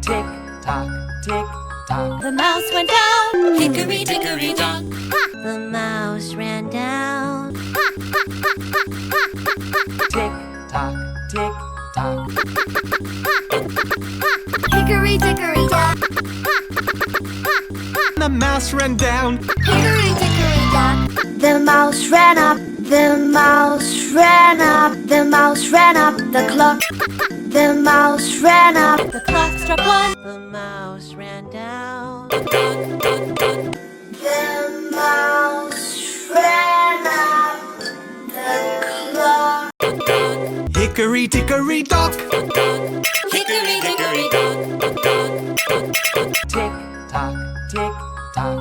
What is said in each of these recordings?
Tick tock, tick tock. The mouse went down. Hickory dickory dock. The mouse ran down. Tick tock, tick tock. Hickory dickory dock. The mouse ran down. Hickory dickory dock. The mouse ran up. The mouse ran up. The mouse ran up the clock. The mouse ran up. The clock struck one. The mouse ran down. The mouse ran up the clock. Hickory dickory dock. Hickory dickory dock. Tick tock, tick tock.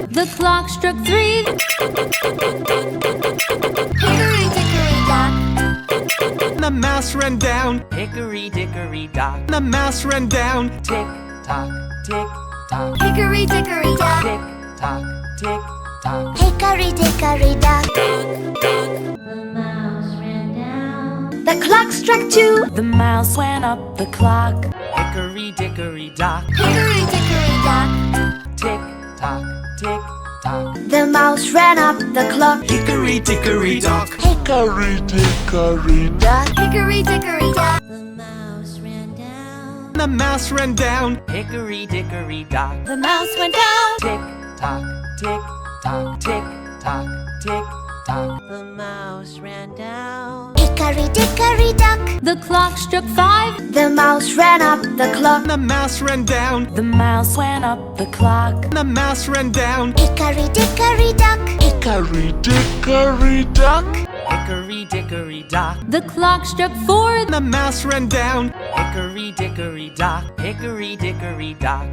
The clock struck three. Hickory dickory dock. The mouse ran down. Hickory dickory dock. The mouse ran down. Tick tock, tick tock. Hickory dickory dock. Tick tock, tick tock. Hickory dickory dock. The mouse ran down. The clock struck two. The mouse went up the clock. Hickory dickory dock. Hickory dickory dock. Tick tock, tick tock. The mouse ran up the clock. Hickory dickory dock. Hickory dickory dock. Hickory dickory dock. The mouse ran down. The mouse ran down. Hickory dickory dock. The mouse went down. Tick tock, tick tock. Tick tock, tick tock. The mouse ran down. Hickory dickory dock. The clock struck five. The mouse ran up the clock. The mouse ran down. The mouse went up the clock. The mouse ran down. Hickory dickory dock. Hickory dickory dock. Hickory dickory dock. The clock struck four. The mouse ran down. Hickory dickory dock. Hickory dickory dock.